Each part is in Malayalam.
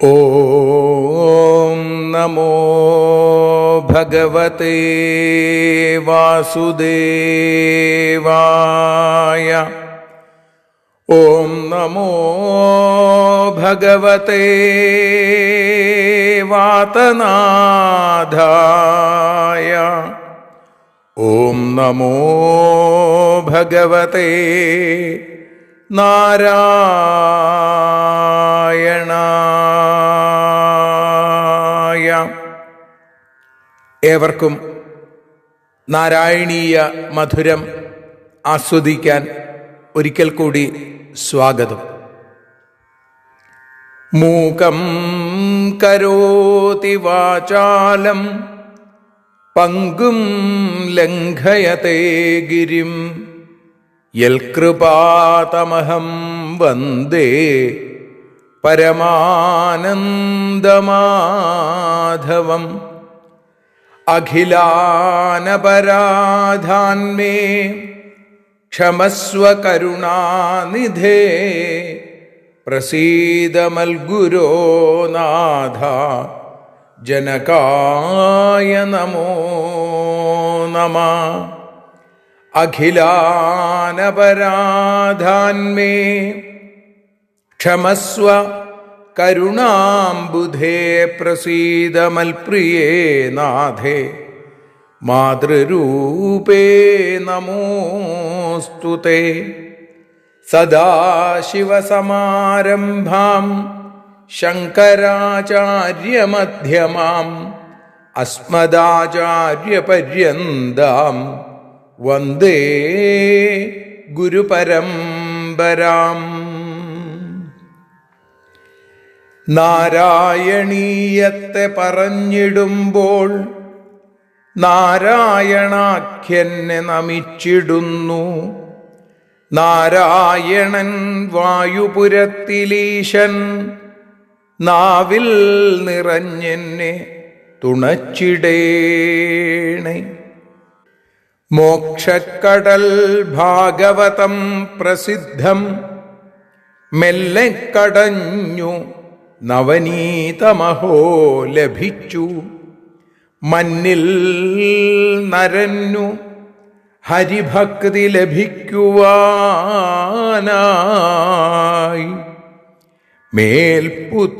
ഓം നമോ ഭഗവതേ വാസുദേവായ. ഓം നമോ ഭഗവതേ വാതനാഥായ. ഓം നമോ ഭഗവതേ നാരായണായ. ഏവർക്കും നാരായണീയ മധുരം ആസ്വദിക്കാൻ ഒരിക്കൽ കൂടി സ്വാഗതം. മൂകം കരോതി വാചാലം പങ്കും ലംഘയത്തെ ഗിരിം യൽകൃപാതമഹം വന്ദേ പരമാനന്ദമാധവം. അഖിലാനപരാധാന്മേ ക്ഷമസ്വ കരുണാനിധേ പ്രസീദ മൽഗുരോ നാഥ ജനകായ നമോ നമഃ. അഖിലാനപരാധാന്മേ ക്ഷമസ്വ കരുണാംബുധേ പ്രസീദ മൽപ്രിയേ നാഥേ മാതൃരൂപേ നമോസ്തുതേ. സദാശിവസമാരംഭാം ശങ്കരാചാര്യമധ്യമാം അസ്മദാചാര്യപര്യന്താം വന്ദേ ഗുരുപരമ്പരാം. നാരായണീയത്തെ പറഞ്ഞിടുമ്പോൾ നാരായണാഖ്യനെ നമിച്ചിടുന്നു. നാരായണൻ വായുപുരത്തിലീശൻ നാവിൽ നിറഞ്ഞെന്നെ തുണച്ചിടേണേ. മോക്ഷക്കടൽ ഭാഗവതം പ്രസിദ്ധം മെല്ലെ കടഞ്ഞു നവനീതമഹോ ലഭിച്ചു. മന്നിൽ നരന്നു ഹരിഭക്തി ലഭിക്കുവാനായി മേൽപുത്തൂരേക്ക്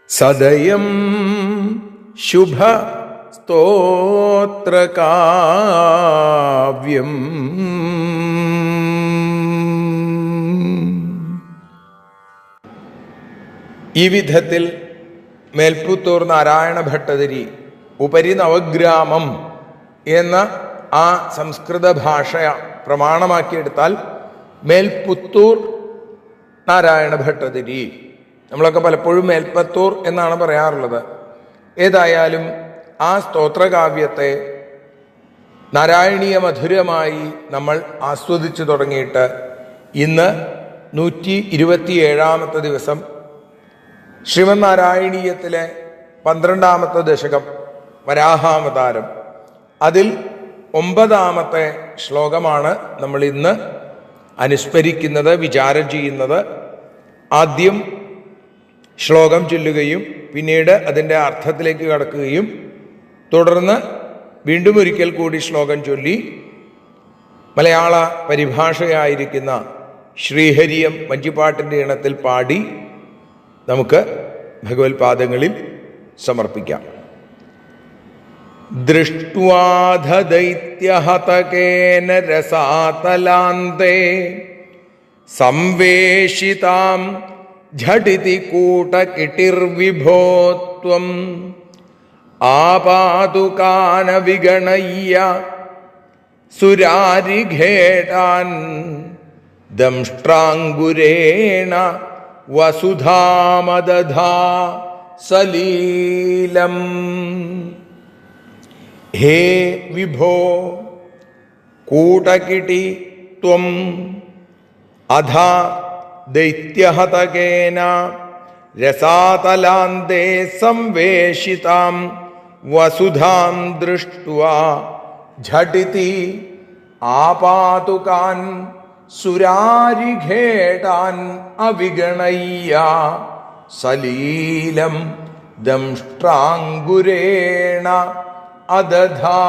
സദയം ശുഭ സ്തോത്രകാവ്യം. ഈ വിധത്തിൽ മേൽപുത്തൂർ നാരായണ ഭട്ടതിരി ഉപരി നവഗ്രാമം എന്ന ആ സംസ്കൃത ഭാഷ പ്രമാണമാക്കിയെടുത്താൽ മേൽപുത്തൂർ നാരായണ ഭട്ടതിരി. നമ്മളൊക്കെ പലപ്പോഴും മേൽപ്പത്തൂർ എന്നാണ് പറയാറുള്ളത്. ഏതായാലും ആ സ്തോത്രകാവ്യത്തെ നാരായണീയ മധുരമായി നമ്മൾ ആസ്വദിച്ചു തുടങ്ങിയിട്ട് ഇന്ന് 127 ദിവസം. ശ്രീമന്നാരായണീയത്തിലെ 12 ദശകം വരാഹാവതാരം, അതിൽ 9 ശ്ലോകമാണ് നമ്മൾ ഇന്ന് അനുസ്മരിക്കുന്നത്, വിചാരം ചെയ്യുന്നത്. ആദ്യം ശ്ലോകം ചൊല്ലുകയും പിന്നീട് അതിൻ്റെ അർത്ഥത്തിലേക്ക് കടക്കുകയും തുടർന്ന് വീണ്ടും ഒരിക്കൽ കൂടി ശ്ലോകം ചൊല്ലി മലയാള പരിഭാഷയായിരിക്കുന്ന ശ്രീഹരിയം വഞ്ചിപ്പാട്ടിൻ്റെ ഇണത്തിൽ പാടി നമുക്ക് ഭഗവത്പാദങ്ങളിൽ സമർപ്പിക്കാം. ദൃഷ്ട്വാധ ദൈത്യഹതകേന രസാതലാന്തേ സംവേശിതാം ഝടിതി കൂടകിടിർവിഭോത്വം ആപാതുകാന വിഗണയ്യ സുരാരിഘേടാൻ ദംഷ്ട്രാങ്കുരേണ വസുധാമദധാ സലീലം. ഹേ വിഭോ കൂടകിടി ത്വം അധ ദൈത്യഹതകേന രസാതലാന്തേ സംവേശിതാം വസുധാം ദൃഷ്ട്വാ ഝടിതി ആപാതുകാൻ സുരാരിഖേടാൻ അവിഗണയ്യ സലീലം ദംഷ്ട്രാങ്കുരേണ അദധാ.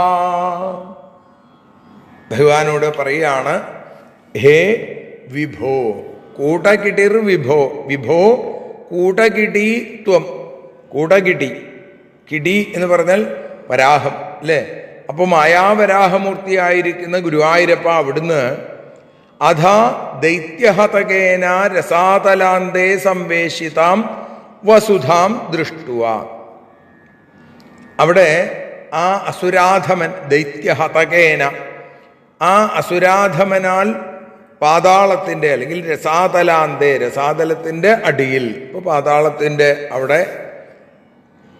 ഭഗവാനോട് പറയാണ്, ഹേ വിഭോ, കൂടകിടിർ വിഭോ, വിഭോ കൂടകിടി ത്വം. കൂടകിടി, കിടി എന്ന് പറഞ്ഞാൽ വരാഹം അല്ലേ? അപ്പോൾ മായാവരാഹമൂർത്തിയായിരിക്കുന്ന ഗുരുവായൂരപ്പ അവിടുന്ന് അഥാ ദൈത്യഹതകേന രസാതലാന്തേ സംവേശിതാം വസുധാം ദൃഷ്ടുവ. അവിടെ ആ അസുരാധമൻ, ദൈത്യഹതകേന, ആ അസുരാധമനാൽ പാതാളത്തിൻ്റെ അല്ലെങ്കിൽ രസാതലാന്തേ, രസാതലത്തിൻ്റെ അടിയിൽ, ഇപ്പോൾ പാതാളത്തിൻ്റെ അവിടെ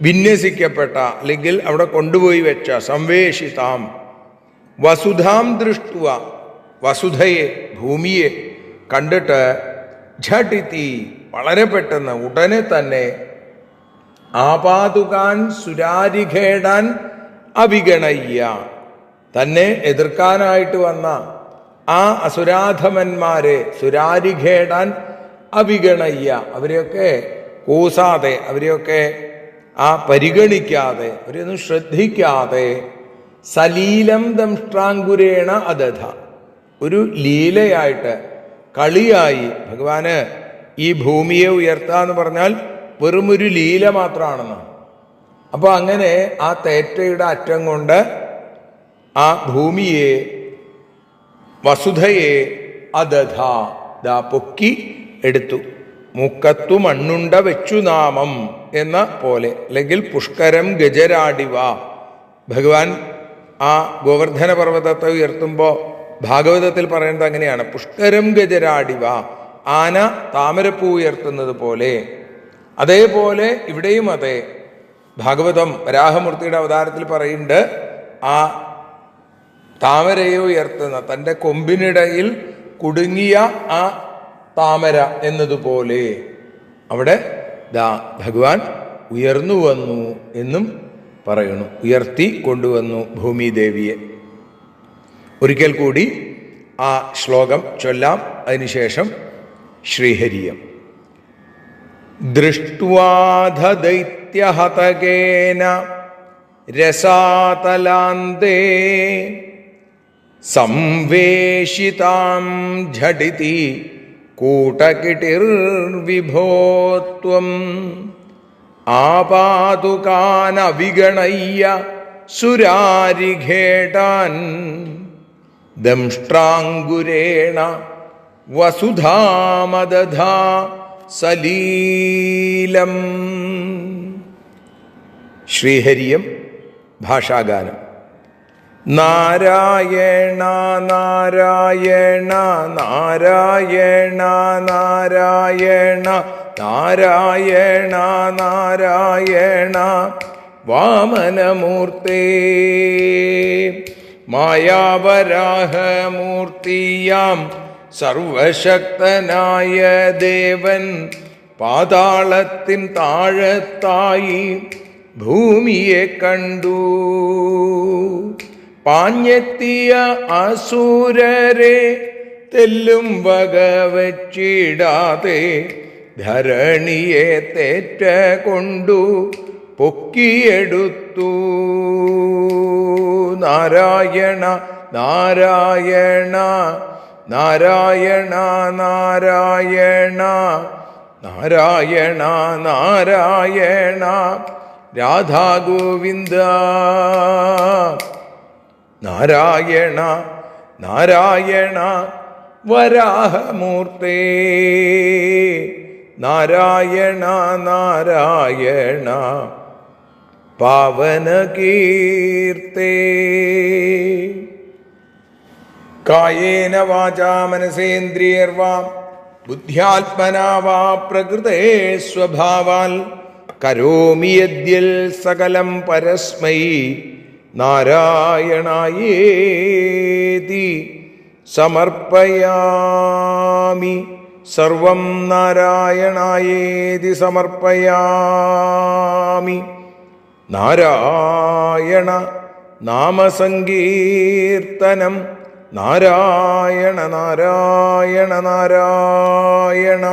വിന്യസിക്കപ്പെട്ട അല്ലെങ്കിൽ അവിടെ കൊണ്ടുപോയി വെച്ച സംവേശിതാം വസുധാം ദൃഷ്ടുവ, വസുധയെ, ഭൂമിയെ കണ്ടിട്ട് ഝടിതി, വളരെ പെട്ടെന്ന് ഉടനെ തന്നെ ആപാതുകാൻ സുരാരിഖേടാൻ അവിഗണയ്യ, തന്നെ എതിർക്കാനായിട്ട് വന്ന ആ അസുരാധമന്മാരെ സുരാരിഖേടാൻ അവിഗണയ്യ, അവരെയൊക്കെ കൂസാതെ, അവരെയൊക്കെ പരിഗണിക്കാതെ, അവരെയൊന്നും ശ്രദ്ധിക്കാതെ സലീലം ദംഷ്ട്രാങ്കുരേണ അദധ, ഒരു ലീലയായിട്ട്, കളിയായി ഭഗവാന് ഈ ഭൂമിയെ ഉയർത്തുക എന്ന് പറഞ്ഞാൽ വെറുമൊരു ലീല മാത്രമാണെന്നാണ്. അപ്പോൾ അങ്ങനെ ആ തേറ്റയുടെ അറ്റം കൊണ്ട് ആ ഭൂമിയെ, വസുധയെ അദധ, ദാ പൊക്കി എടുത്തു. മുക്കത്തു മണ്ണുണ്ട വെച്ചു നാമം എന്ന പോലെ, അല്ലെങ്കിൽ പുഷ്കരം ഗജരാടിവ. ഭഗവാൻ ആ ഗോവർദ്ധന പർവ്വതത്തെ ഉയർത്തുമ്പോൾ ഭാഗവതത്തിൽ പറയുന്നത് അങ്ങനെയാണ്, പുഷ്കരം ഗജരാടിവ, ആന താമരപ്പൂ ഉയർത്തുന്നത് പോലെ. അതേപോലെ ഇവിടെയും അതെ, ഭാഗവതം വരാഹമൂർത്തിയുടെ അവതാരത്തിൽ പറയുന്നുണ്ട്, ആ താമരയെ ഉയർത്തുന്ന, തൻ്റെ കൊമ്പിനിടയിൽ കുടുങ്ങിയ ആ താമര എന്നതുപോലെ അവിടെ ദാ ഭഗവാൻ ഉയർന്നു വന്നു എന്നും പറയുന്നു, ഉയർത്തി കൊണ്ടുവന്നു ഭൂമിദേവിയെ. ഒരിക്കൽ കൂടി ആ ശ്ലോകം ചൊല്ലാം, അതിനുശേഷം ശ്രീഹരിയം. ദൃഷ്ട്വാധ ദൈത്യഹതകേന രസാതലാന്തേ സംവേശിതാം ഝടിതി കൂടകിടിർവിഭോ ത്വം ആപാതുകാനവിഗണയ്യ സുരാരിഖേടാൻ ദംഷ്ട്രാങ്കുരേണ വസുധാമദധാ സലീലം. ശ്രീഹരിയം ഭാഷാഗാനം. നാരായണ നാരായണ നാരായണ നാരായണ നാരായണ നാരായണ വാമനമൂർത്തേ മായാവരാഹമൂർത്തിയാം സർവശക്തനായ ദേവൻ പാതാളത്തിൻ താഴത്തായി ഭൂമിയെ കണ്ടു. പാഞ്ഞെത്തിയ അസുരരെ തെല്ലും വകവച്ചിടാതെ ധരണിയെ തേറ്റ കൊണ്ടു പൊക്കിയെടുത്തു. നാരായണ നാരായണ നാരായണ നാരായണ നാരായണ നാരായണ രാധാ ഗോവിന്ദ. നാരായണ നാരായണ വരാഹമൂർത്തേ നാരായണ നാരായണ പാവനകീർത്തേ. കായേന വാചാ മനസേന്ദ്രിയർവാ ബുദ്ധ്യാത്മനാ വാ പ്രകൃതേ സ്വഭാവാൽ കരോമി യദ്യൽ സകലം പരസ്മൈ നാരായണായേതി സമർപ്പയാമി. സർവം നാരായണായേതി സമർപ്പയാമി. നാരായണ നാമസങ്കീർത്തനം നാരായണ നാരായണ നാരായണ.